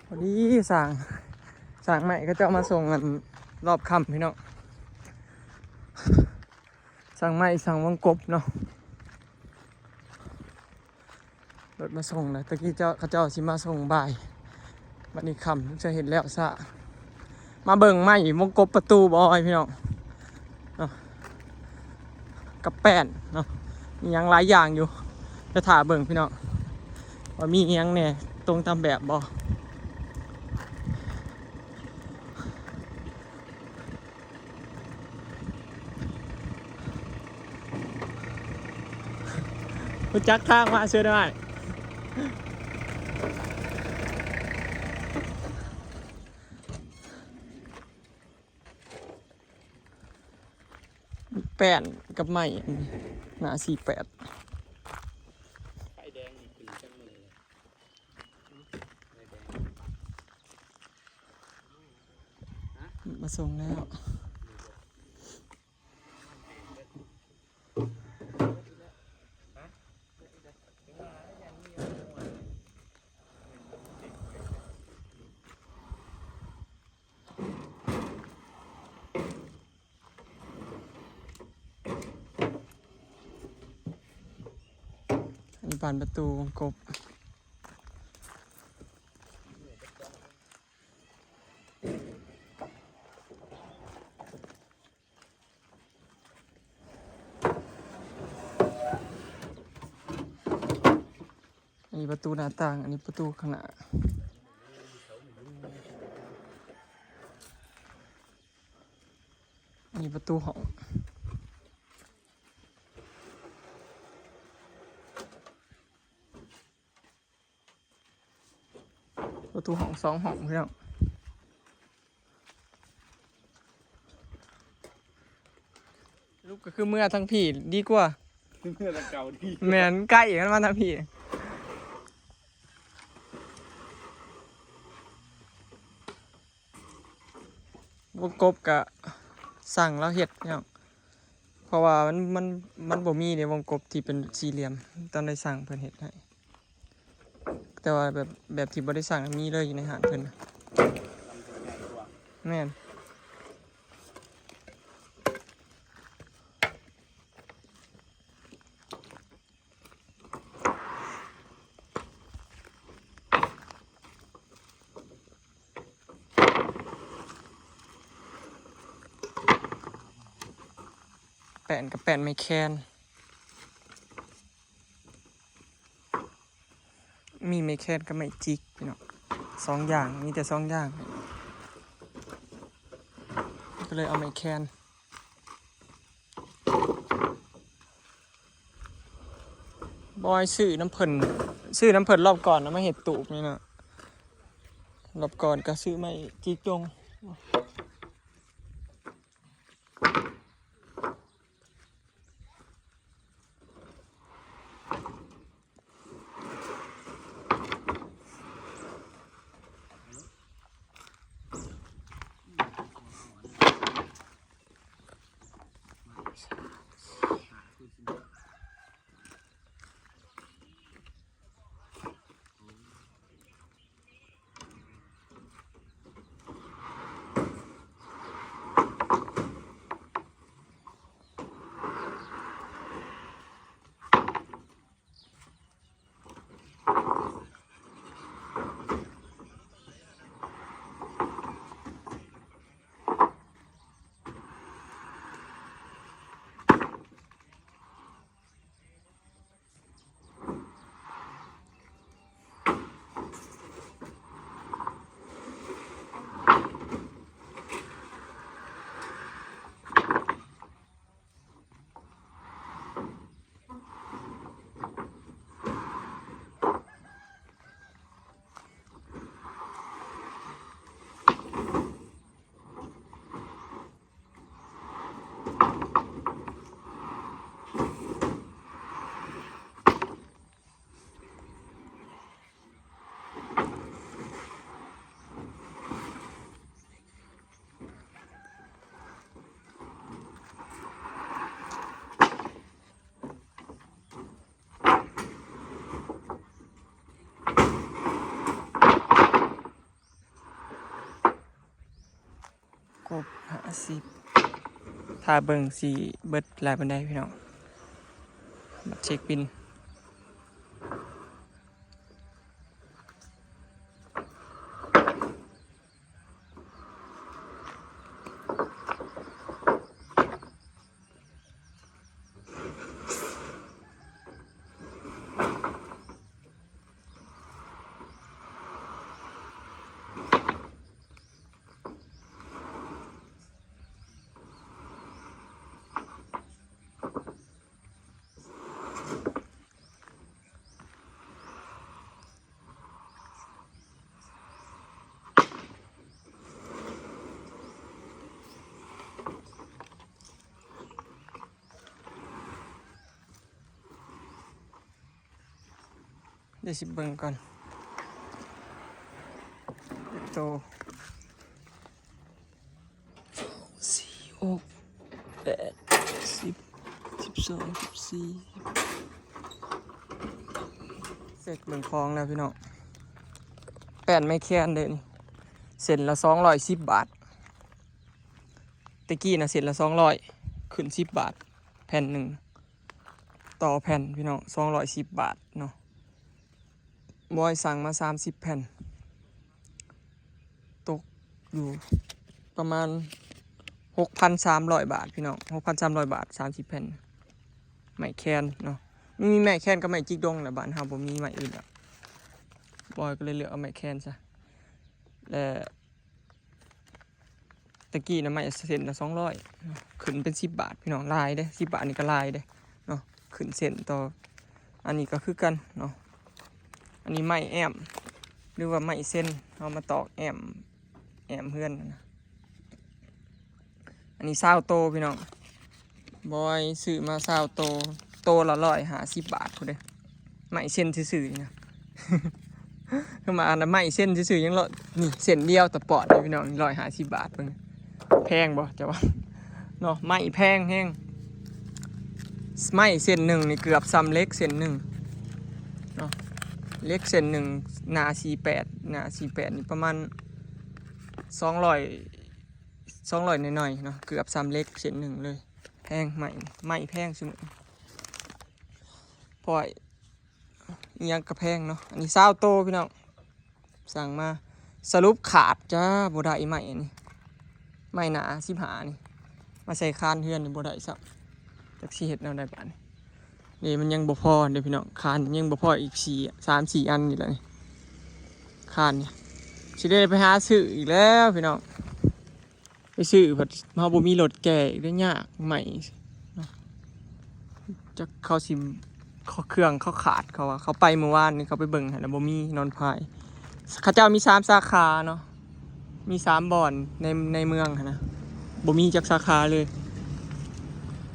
พอดีสั่งใหม่ก็จะเอามาส่งกันรอบค่ำพี่น้องสั่งใหม่สั่งวังกบเนาะรถมาส่งนะตะกี้เขาเจ้าสิมาส่งบ่ายวันนี้ค่ำจะเห็นแล้วซะมาเบิ่งใหม่วงกบประตูบอยพี่น้องเนาะกับแป้นเนาะมียังหลายอย่างอยู่จะถ่าเบิ่งพี่น้องว่ามียังเนี่ยตรงตามแบบบ่รู้จักทางมาเชื่อได้แป้นกับไม้หน้า48ไฟแดงนี่ขึ้นจังมือเลย มาส่งแล้วอันนี้บานประตูวงกบอันนี้ประตูหน้าต่างอันนี้ประตูข้างหน้าอันนี้ประตูห้องประตูห้อง2 ห้องพี่น้องลูกก็คือเมื่อทั้งพี่ดีกว่าเมื่อละเก่าดีแมนใกล้กันมาทั้งพี่วงกบกะสั่งแล้วเห็ดเนี่ยเพราะว่ามันบ่มีในวงกบที่เป็นสี่เหลี่ยมตอนได้สั่งเพิ่นเห็ดให้แต่ว่าแบบที่บ่ได้สั่งมีเลยอยู่ในหาดเพิ่นแม่นแป้นกับแป้นไม้แคนมีไม้แคนกับไม้จิกพี่น้อง2 อย่างมีแต่2 อย่างก็เลยเอาไม้แคนบอยซื้อน้ำเพิ่นรอบก่อนนะมาเห็ดตูบนี่นะรอบก่อนก็ซื้อไม้จิกตรง บ50ถ้าเบิ่งสีเบิดหลายบันไดพี่น้องมาเช็คบินเดี๋ยวสิเบิ่งก่อนโต4 6 8 10 12 14เสร็จเบิ่งคลองแล้วพี่น้องแป้นไม่แค้นเด้นี่เส้นละ210 บาทตะกี้นะเส้นละ200ขึ้น10 บาทแผ่นหนึ่งต่อแผ่นพี่น้อง210 บาทเนาะบอยสั่งมา30 แผ่นตกอยู่ประมาณ 6,300 บาทพี่น้อง 6,300 บาท30 แผ่นไม้แคนเนาะมีไม้แคนกับไม้จิกดงแหละบ้านเฮาบ่มีไม้อื่นแล้วบอยก็เลยเลือกเอาไม้แคนซะและตะกี้นะไม้เส้นละ200เนาะขึ้นเป็น10 บาทพี่น้องลายเด้10 บาทนี่ก็ลายเด้เนาะขึ้นเส้นต่ออันนี้ก็คือกันเนาะอันนี้ไม้แอมหรือว่าไม้เส้นเอามาตอกแอมเพื่อนนะอันนี้20 โตพี่น้องบอยซื้อมา20 โตละ150 บาทพุ่นเด้ไม้เส้นซื่อๆนี่นะ คือมาอันนั้นไม้เส้นซื่อๆยังนี่เส้นเดียวแต่ปอดเลยพี่น้อง150 บาทเพิ่นแพงบ่จะว่าเนาะไม้แพงแฮงไม้เส้นหนึ่งนี่เกือบซ้ำเล็กเส้นหนึ่งเนาะเล็กเส้นหนึ่งหนา48นี่ประมาณ200หน่อยๆเนาะเกือบซ้ำเล็กเส้นหนึ่งเลยแพงไม้แพงซุมื้อพออีหยังก็แพงเนาะอันนี้20 โตพี่น้องสั่งมาสรุปขาดจ้าบ่ได้ไม้อันนี้ไม้หนา15นี่มาใส่คานเฮือนนี่บ่ได้ซับจักสิเฮ็ดแนวใดบาดนี้นี่มันยังบ่พอเด้อพี่น้องคานยังบ่พออีก3-4 อันนี่แหละนี่คานนี่สิได้ไปหาซื้ออีกแล้วพี่น้องไปซื้อเพิ่นเฮาบ่มีรถแก่อีกได้ยากใหม่เนาะจักเขาสิเครื่องเขาขาดเขาว่าเขาไปเมื่อวานนี่เขาไปเบิ่งหั่นน่ะบ่มีนอนพายเขาเจ้ามี3 สาขาเนาะมี3 บ่อนในเมืองหั่นนะบ่มีจักสาขาเลย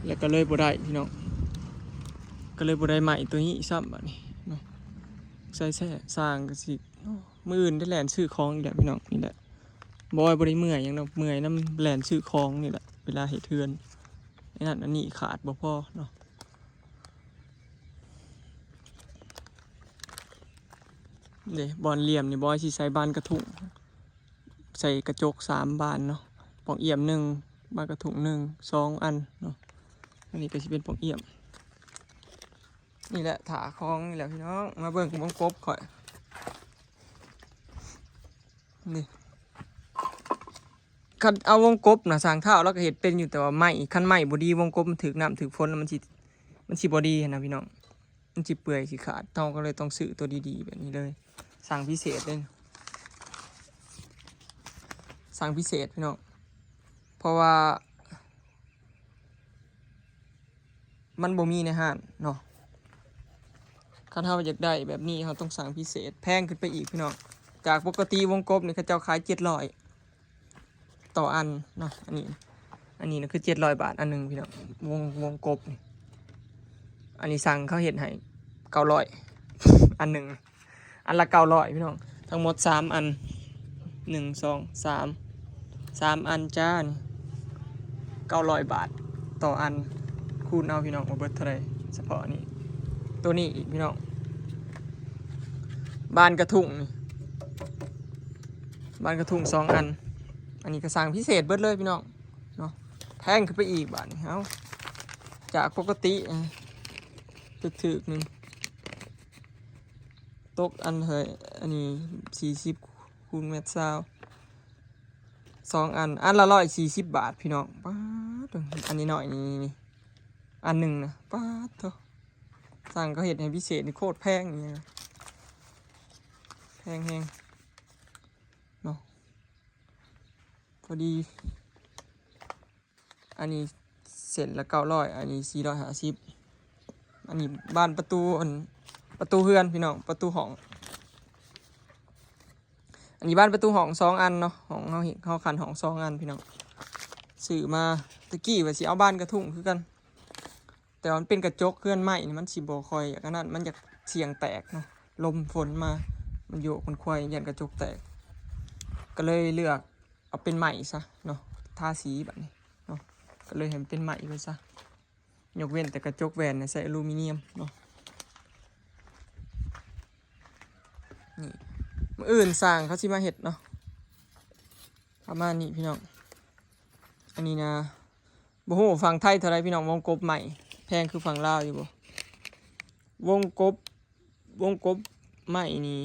แล้วก็เลยบ่ได้พี่น้องก็เลยบ่ได้ใหม่ตัวนี้ซ้ำบัดนี้เนาะใส่สร้างก็สิมื้ออื่นได้แล่นซื้อของอีกแล้วพี่น้องนี่แหละบ่ได้เมื่อยหยังดอกเมื่อยนำแล่นซื้อของนี่แหละเวลาเฮ็ดเทือนไอ้นั่นอันนี้ขาดบ่พอเนาะเด้บอนเหลี่ยมนี่บอยสิใส่บานกระถุงใส่กระจก3 บานเนาะปองเอี่ยม1บานกระถุง2 อันเนาะอันนี้ก็สิเป็นปองเอี่ยมนี่แหละถาคองนี่แหละพี่น้องมาเบิ่งวงกบข่อยนี่คันเอาวงกบนะสร้างเท้าแล้วก็เห็ดเป็นอยู่แต่ว่าไม้คันไม้บ่ดีวงกบมันถึกน้ำถึกฝนแล้วมันสิบ่ดีนะพี่น้องมันสิเปื่อยสิขาดเฮาก็เลยต้องซื้อตัวดีๆแบบนี้เลยสั่งพิเศษเลยสั่งพิเศษพี่น้องเพราะว่ามันบ่มีในห้างเนาะคันเฮาอยากได้แบบนี้เฮาต้องสั่งพิเศษแพงขึ้นไปอีกพี่น้องจากปกติวงกบนี่เขาเจ้าขาย700ต่ออันเนาะอันนี้นะคือ700 บาทอันนึงพี่น้องวงกบนี่อันนี้สั่งเขาเฮ็ดให้900อันนึงอันละ900พี่น้องทั้งหมด3 อัน1 2 3อันจ้านี่900 บาทต่ออันคูณเอาพี่น้องมาเบิดเท่าไหร่เฉพาะนี่ตัวนี้อีกพี่น้องบานกระถุงนี่บานกระถุง2 อัน อันนี้ก็สั่งพิเศษเบิดเลยพี่น้องเนาะแพงขึ้นไปอีกบาทนี่เอาจากปกติถึกๆนึงตกอันเฮ้ยอันนี้40 คูณเมตรซาว2 อันละ140 บาทพี่น้องป๊าดอันนี้หน่อยนี่อันหนึ่งนะป๊าดเถอะสั่งก็เห็ดให้พิเศษนี่โคตรแพงนี่นะแพงแฮงเนาะพอดีอันนี้เสร็จละ900อันนี้450อันนี้บ้านประตูเฮือนพี่น้องประตูห้องอันนี้บ้านประตูห้อง2 อันเนาะห้องเขาขันห้อง2 อันพี่น้องซื้อมาตะกี้ว่าสิเอาบ้านกระทุ่งคือกันแต่มันเป็นกระจกเคลื่อนไหม้นี่มันสิบ่ค่อยอย่างนั้นมันจะเสียงแตกเนาะลมฝนมามันโยกมันควายยันกระจกแตกก็เลยเลือกเอาเป็นไหม้ซะเนาะทาสีแบบนี้เนาะก็เลยเห็นเป็นไหม้ไปซะยกเว้นแต่กระจกแหวนใส่อลูมิเนียมเนาะนี่มื้ออื่นสร้างเขาสิมาเฮ็ดเนาะประมาณนี้พี่น้องอันนี้นะบ่ฮู้ฝั่งไทยเท่าไรพี่น้องวงกบใหม่แพงคือฝั่งลาวอยู่บ่วงกบใหม่นี่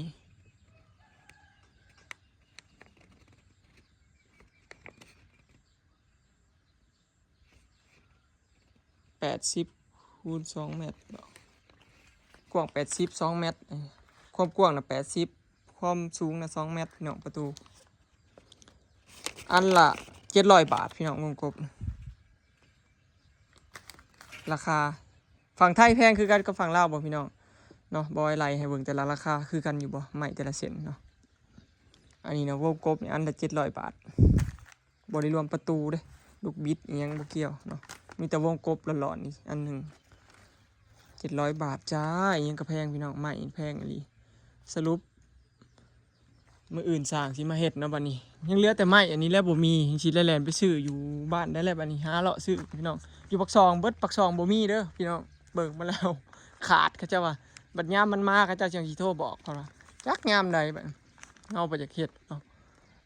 80 คูณ 2 เมตรกว้าง80 2 เมตรความกว้างน่ะ80ความสูงน่ะ2 เมตรพี่น้องประตูอันละ700 บาทพี่น้องวงกบราคาฝั่งไทยแพงคือกันกับฝั่งลาวบ่พี่น้องเนาะบอยไล่ให้เบิ่งแต่ละราคาคือกันอยู่บ่ไม่แต่ละเส้นเนาะอันนี้นะวงกบนี่อันละ700 บาทบ่ได้รวมประตูเด้ลูกบิดอีหยังบ่เกี่ยวเนาะมีแต่วงกบหลอนๆนี่อันหนึ่ง700 บาทจ้าอีหยังก็แพงพี่น้องไม่แพงอีหลีสรุปมื้ออื่นสร้างสิมาเฮ็ดเนาะบัดนี้ยังเหลือแต่ไม้อันนี้แล้วบ่มีสิแล่นๆไปซื้ออยู่บ้านได้แล้วบัดนี้หาเลาะซื้อพี่น้องอยู่ปักซองเบิดปักซองบ่มีเด้อพี่น้องเบิ่งมาแล้วขาดเขาเจ้าว่าบัดยามมันมาเขาเจ้าจังสิโทรบอกเพราะว่าจักยามใดบัดเฮาบ่อยากเฮ็ด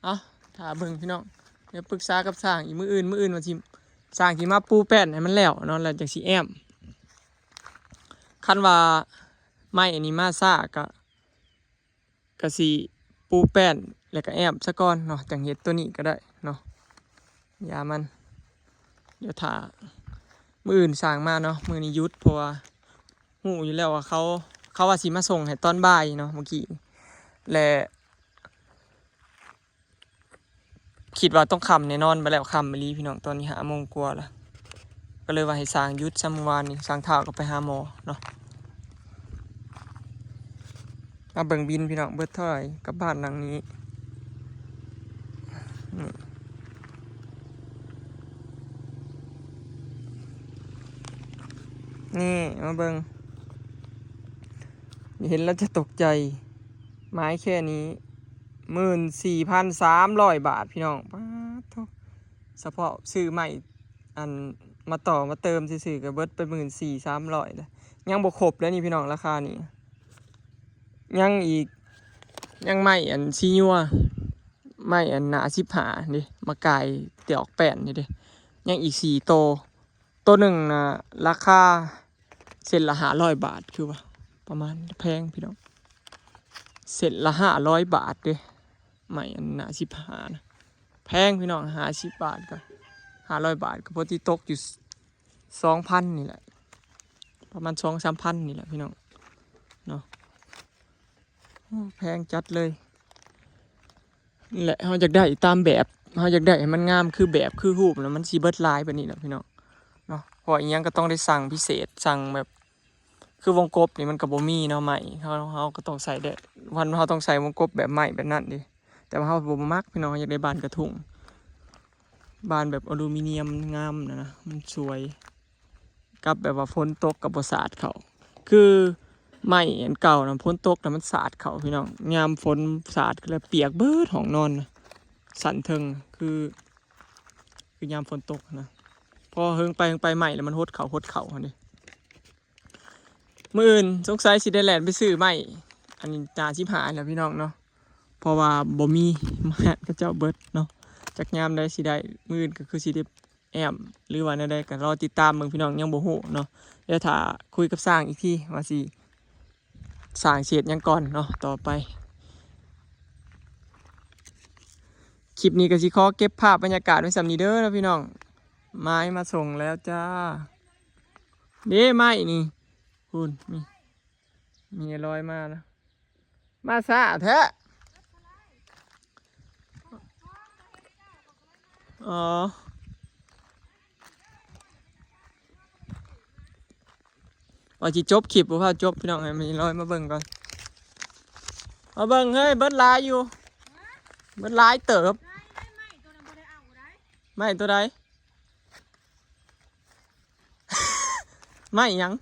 เอาถ้าเบิ่งพี่น้องเดี๋ยวปรึกษากับสร้างอีกมื้ออื่นว่าสิสร้างสิมาปูแป้นให้มันแล้วเนาะแล้วจังสิแอมคันว่าไม้อันนี้มาซ่าก็สิปูแป้นแล้วก็แอมซะก่อนเนาะจังเฮ็ดตัวนี้ก็ได้เนาะอย่ามันเดี๋ยวถ้ามื้ออื่นสร้างมาเนาะมื้อนี้หยุดเพราะว่าฮู้อยู่แล้วว่าเขาว่าสิมาส่งให้ตอนบ่ายเนาะเมื่อกี้และคิดว่าต้องค่ำแน่นอนไปแล้วค่ำอีหลีพี่น้องตอนนี้5 โมงกว่าแล้วก็เลยว่าให้สร้างหยุดซะเมื่อวานนี้สร้างเท้าก็ไปหาหมอเนาะมาเบิ่งบินพี่น้องเบิดเท่าไหร่กับบ้านหลังนี้นี่มาเบิ่งเห็นแล้วจะตกใจไม้แค่นี้14,300 บาทพี่น้องป๊าดโธ่เฉพาะซื้อใหม่อันมาต่อมาเติมซื่อๆก็เบิดไป14,300แล้วยังบ่ครบแล้วนี่พี่น้องราคานี้ยังอีกยังไม่อันซีญัวไม่อันหนา15นี่มาไก่เตี่ยออกแป้นนี่เด้ยังอีก4ตัวหนึ่งนะราคาเส้นละ500 บาทคือว่าประมาณแพงพี่น้องเส้นละ500 บาทเด้ไม่อันหนา15นะแพงพี่น้อง50 บาทก็500 บาทก็พอที่ตกอยู่ 2,000 นี่แหละประมาณ 2-3 พันนี่แหละพี่น้องเนาะแพงจัดเลยนี่แหละเราอยากได้ตามแบบเราอยากได้ให้มันงามคือแบบคือรูปแล้วมันสีเบิดลายแบบนี้แหละพี่น้องเนาะเพราะอีกอย่างก็ต้องได้สั่งพิเศษสั่งแบบคือวงกบนี่มันกับบ่มีเนาะใหม่เขาก็ต้องใส่ได้วันเขาต้องใส่วงกบแบบใหม่แบบนั้นดิแต่ว่าเขาบ่มักพี่น้องอยากได้บานกระทุ่งบานแบบอลูมิเนียมงามนะมันสวยกับแบบว่าฝนตกกับบ่สาดเขาคือไม้อันเก่านะฝนตกแต่มันสาดเขาพี่น้องยามฝนสาดก็เลยเปียกเบิดห้องนอนนะสั่นเทิงคือยามฝนตกนะพอเฮิงไปใหม่แล้วมันหดเขาดิมื้ออื่นสงสัยสิได้แล่นไปซื้อไม้อันนี้จ่าชิบหายแล้วพี่น้องเนาะเพราะว่าบ่มีมาก็เจ้าเบิดเนาะ จักยามได้สิได้มื้ออื่นก็คือสิได้แอมหรือว่าแนวใดก็รอติดตามเบิ่งพี่น้องยังบ่ฮู้เนาะเดี๋ยวถ้าคุยกับสร้างอีกทีว่าสิสร้างเสร็จหยังก่อนเนาะต่อไปคลิปนี้ก็สิขอเก็บภาพบรรยากาศไว้สำนี้เด้อนะพี่น้องไม้มาส่งแล้วจ้าเด้ไม้นี่คุณมีรอยมานะมาซะแท้อ๋อว่าจิจบคลิปบ่พาจบพี่น้องให้มีรอยมาเบิ่งก่อนมาเบิ่งเฮ้ยเบิดลายอยู่เบิดลายเติบไม่ตัวใด ไม่หยัง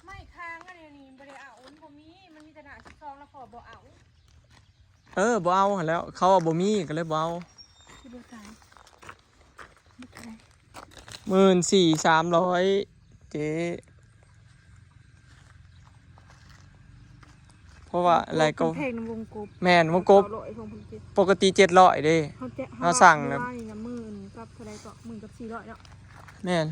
ไม่ค้างอันนี้บ่ได้เอาบ่มีมันมีแต่หน้า12แล้วขอบ่เอา บ่เอาหั่นแล้วเขาเอาบ่มีก็เลยบ่เอา คือบ่ตายบ่ตาย 14,300เจ๊เพราะว่าอะไรก็ เพลงในวงกบ แม่นวงกบ ร้อยของผมคิด ปกติ700เด้ เอาสั่งนะ ว่านี่นะ10,000กับเท่าใดก็10,000กับ400เนาะ แม่น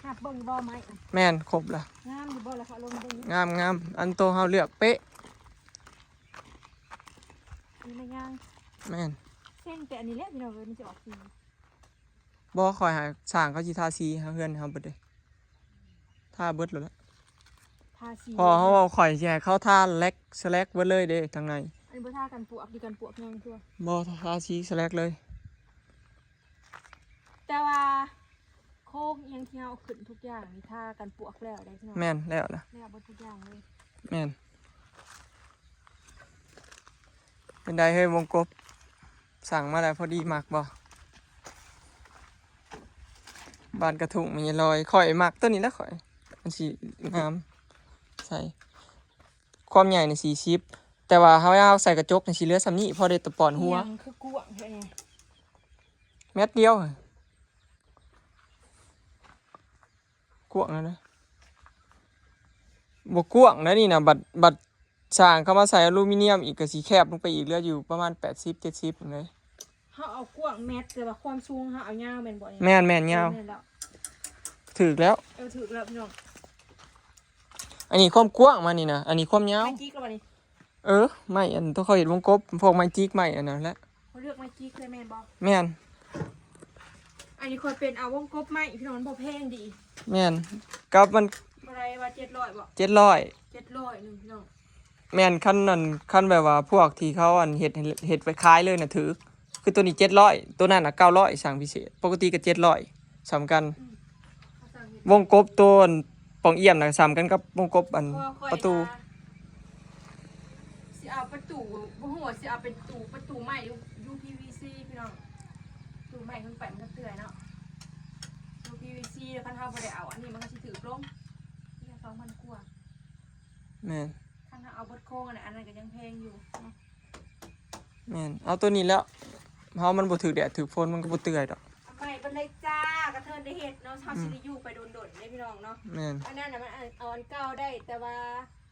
หับเบิ่งบ่ไหม แม่นครบละ งามอยู่บ่ล่ะค่ะลงเบิ่ง งามอันโตเฮาเลือกเป๊ะ นี่ไม่ย่าง แม่น เส้นแต่อันนี้แหละพี่น้องเอ้ยมันจะออกสี บ่คอยหาสร้างเขาสิทาสีหาเฮือนให้เฮาเบิดเด้ทาเบิดแล้วล่ะ ทาสี พอเขาเอาข่อยสิให้เขาทาแลกสแลกเบิดเลยเด้ทางใน อันนี้บ่ทากันปวกดีกันปวกยังทั่ว บ่ทาสีสแลกเลย แต่ว่าโค้งอิหยังที่เฮาเอาขึ้นทุกอย่างนี่ทากันปวกแล้วได้พี่น้อง แม่นแล้วนะ แล้วบ่ทุกอย่างเลย แม่นเป็นไดเฮ้ยวงกบสั่งมาแล้วพอดีมักบ่บานกระถุงมีรอยข่อยมักตัวนี้แล้วข่อยมันสีงามใส่ความใหญ่ใน40แต่ว่าเฮาเอาใส่กระจกในสีเหลือสำนี้พอได้ตะปอนหัว อิหยังคือกวางแท้ไง เม็ดเดียวกวางแล้วนะบ่กวางนะนี่นะบัดสร้างเข้ามาใส่อลูมิเนียมอีกก็สีแคบลงไปอีกเหลืออยู่ประมาณ80-70เลย เฮาเอากวางแมทแต่ว่าความสูงเฮาเอายาวแม่นบ่นี่ แม่นยาว แม่นแล้ว ถึกแล้ว ถูกแล้วพี่น้อง อันนี้ความกว้างมานี่นะอันนี้ความยาว ไม้จิกแล้วบัดนี้ ไม่อันต้องเขาเห็นวงกบพวกไม้จิกไม้อันนั้นแหละ เขาเลือกไม้จิกเลยแม่นบ่ แม่น อันนี้คอยเป็นเอาวงกบไม้พี่น้องมันบ่แพงดี แม่นกับมัน บ่ได้ว่า700บ่ 700 700นึงพี่น้อง แม่นขั้นนั้นขั้นแบบว่าพวกที่เขาอันเฮ็ดไปขายเลยน่ะถือคือตัวนี้700ตัวนั้นน่ะ900สั่งพิเศษปกติก็700สำกัน เขาสั่งเฮ็ด วงกบตัวอันปองเอี่ยมน่ะสำกันกับวงกบอัน เพราะว่าข้อย ประตู น่ะสิเอาประตูบ่ฮู้ว่าสิเอาเป็นประตูไม้หรือ UPVC พี่น้องประตูไม้เพิ่นไปมันก็เตื่อยเนาะ UPVC แล้วคันเฮาบ่ได้เอาอันนี้มันก็สิถือลงนี่2,000กว่า แม่น คันเฮาเอาเบิดโค้งอันนั้นก็ยังแพงอยู่เนาะ แม่นเอาตัวนี้แล้วเฮามันบ่ถือแดดถือฝนมันก็บ่เตื่อยดอก เอาไปเป็นเลยจ้ากระเทินได้เฮ็ดเนาะเฮาสิได้อยู่ไปโดนๆเด้พี่น้องเนาะ แม่น อันนั้นน่ะมันเอาอันเก่าได้ แต่ว่า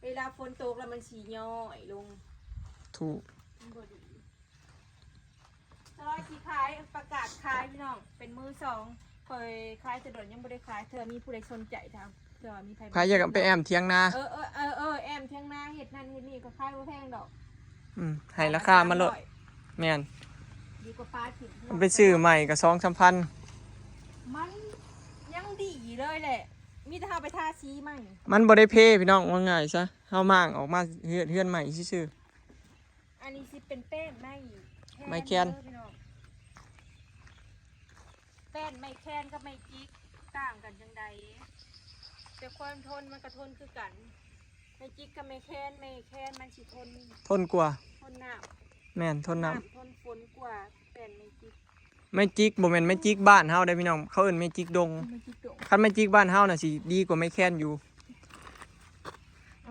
เวลาฝนตกแล้วมันสิย่อยลง ถูก มันบ่ดีซอยสิขายประกาศขายพี่น้องเป็นมือสองเคยขายแต่โดนยังบ่ได้ขายเธอมีผู้ใดสนใจทำเธอมีไผ ใครอยากเอาไปแอมเที่ยงนา แอมเที่ยงหน้าเฮ็ดนั่นเฮ็ดนี่ก็ขายบ่แพงดอก ให้ราคามันลดแม่น ดีกว่าปลาถิ่น มันไปซื้อใหม่ก็2-3พัน มันยังดีเลยแหละ มีแต่เฮาไปทาสีใหม่ มันบ่ได้เพพี่น้องว่าง่ายซะเฮาม่างออกมาเฮือนใหม่ซื่อ อันนี้สิเป็นแป้นไม้ ไม้แคน เด้อพี่น้องแป้นไม้แคนกับไม้จิกต่างกันจังใดแต่ความทนมันก็ทนคือกันไม้จิกกับไม้แคนมันสิทน ๆทนกว่า ทนน้ำ แม่นทนน้ ทนฝนกว่าแป้นไม้จิก ำไม่จิกบ่แม่นไม่จิกบ้านเฮาได้พี่น้องเขาเอิ้นไม่จิกดง ไม้จิกโดง คันไม่จิกบ้านเฮาน่ะสิดีกว่าไม่แค้นอยู่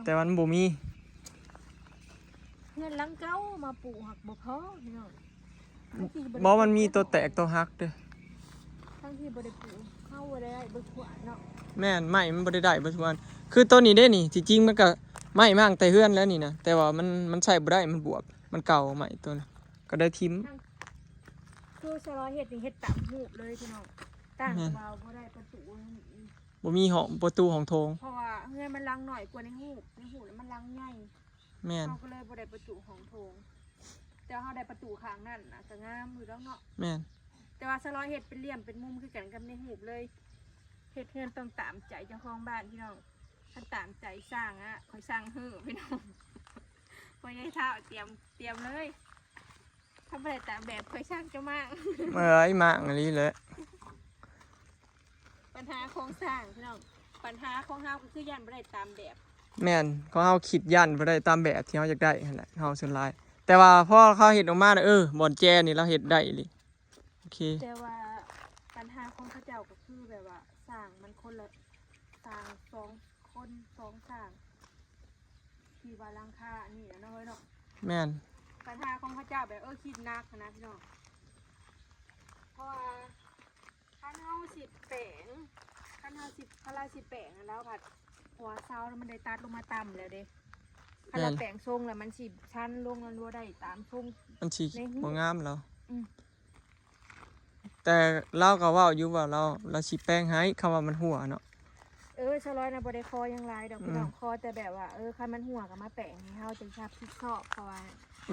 แต่มันบ่มี เพื่อนหลังเก่ามาปลูกหักบ่พอพี่น้องทั้งที่ บ่มันมีตัวแตกตัวหักเด้อ ทั้งที่บ่ได้ปลูกเข้าบ่ได้บ่ทั่วเนาะ แม่นไม้มันบ่ได้ได้บ่ทุกวันคือตัวนี้เด้นี่ที่จริงมันก็ไม้มางแต่เฮือนแล้วนี่นะแต่ว่ามันใช้บ่ได้มันบวบมันเก่าไม้ตัวนั้นก็ได้ทิ่ม คือสลอยเฮ็ดนี่เฮ็ดตามรูปเลยพี่น้องต่างกับเราบ่ได้ประตู บ่มีห้องประตูของโถง เพราะว่าเฮือนมันลังหน่อยกว่าในรูปแล้วมันลังใหญ่ แม่น เฮาก็เลยบ่ได้ประตูของโถงแต่เฮาได้ประตูข้างนั่นน่ะก็งามอยู่แล้วเนาะ แม่น แต่ว่าสลอยเฮ็ดเป็นเหลี่ยมเป็นมุมคือกันกับในรูปเลยเฮ็ดเฮือนต้องตามใจเจ้าของบ้านพี่น้องถ้าตามใจสร้างอ่ะคอยสร้างเฮือพี่น้องพอยายเท้าเตรียมเลยถ้าบ่ได้ตามแบบคอยสร้างเจ้ามาก เอ้ยมาอันนี้เลย ปัญหาโครงสร้างพี่น้องปัญหาของเฮาก็คือย่านบ่ได้ตามแบบ แม่นเขาเฮาคิดยันบ่ได้ตามแบบที่เฮาอยากได้นั่นแหละเฮาส่วนหลายแต่ว่าพอเขาเฮ็ดออกมาน่ะบ่อนแจนี่เราเฮ็ดได้อีหลีโอเค แต่ว่าปัญหาของเขาเจ้าก็คือแบบว่าสร้างมันคนละสร้างสองคนสองสร้างที่ว่าหลังคาอันนี้นะเนาะเฮ้ยเนาะ แม่น ปัญหาของเขาเจ้าแบบคิดหนักนะพี่น้องเพราะว่าคันเฮาสิแปลงคันเฮาสิพลาสิแปลงแล้วผัดหัวเสาแล้วมันได้ตัดลงมาต่ำแล้วเด้คันเราแปลงทรงแล้วมันสิชั้นลงแล้วรัวได้ตามทรง มันสิ ในหู บ่งามแล้ว อืม แต่เราก็เว้าอยู่ว่าเราสิแปลงให้คำว่ามันหัวเนาะ ชะลอยนะบ่ได้คอยังหลายดอกพี่น้องคอแต่แบบว่าคันมันหัวก็มาแปะให้เฮาจังชับผิดชอบเพราะว่า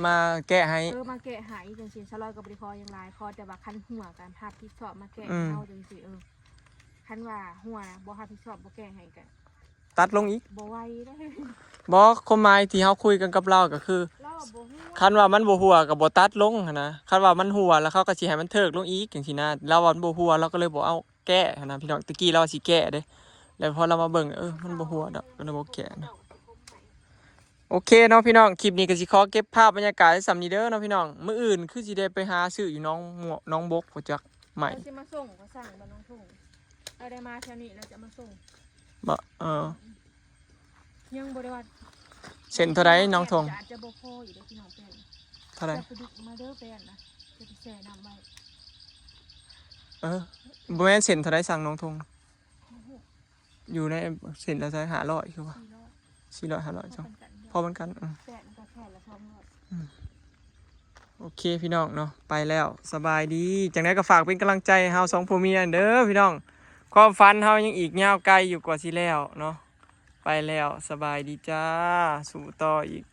มาแก้ให้ มาแกะหายจังซี่ชะลอยก็บ่ได้คอยังหลายคอแต่ว่าคันหัวการทับผิดชอบมาแกะ อื ให้ ม เฮาจังซี่คันว่าหัวนะบ่ทับผิดชอบบ่แกะให้กัน ตัดลงอีก บ่ไหวได้ บ่ความหมายที่เฮาคุยกันกับเราก็คือ เราบ่ฮู้ คันว่ามันบ่หัวก็บ่ตัดลงหันนะคันว่ามันหัวแล้วเขาก็สิให้มันเถิกลงอีกจังซี่นะเราว่ามันบ่หัวเราก็เลยบ่เอาแก้หันนะพี่น้องตะกี้เราสิแก้เด้แล้วพอเรามาเบิ่งมันบ่หัวดอกก็เลยบ่แก้นะโอเคเนาะพี่น้องคลิปนี้ก็สิขอเก็บภาพบรรยากาศไว้สำนี้เด้อเนาะพี่น้องมื้ออื่นคือสิได้ไปหาซื้ออยู่น้องบกบ่จักใหม่ เราสิมาส่งก็สั่งบ่น้องทุ่งเราได้มาแถวนี้เราจะมาส่ง บ่ยังบ่ได้ว่า เส้นเท่าใดน้องทง อาจจะบ่พออยู่เด้อพี่น้องแป้น เท่าใด จะไปดึกมาเด้อแป้นนะจะไปแช่น้ำไว้ บ่แม่นเส้นเท่าใดสั่งน้องทงอยู่ในเส้นละเท่า500คือว่า 400 400 500 พ จ้ะ อกัน พอมันกัน แป้นก็แค่ละ200 โอเคพี่น้องเนาะไปแล้วสบายดีจังไดก็ฝากเป็นกำลังใจให้เฮาสองผัวเมียเด้อพี่น้องความฝันเฮายังอีกยาวไกลอยู่กว่าสิแล้วเนาะไปแล้วสบายดีจ้าสู่ต่ออีก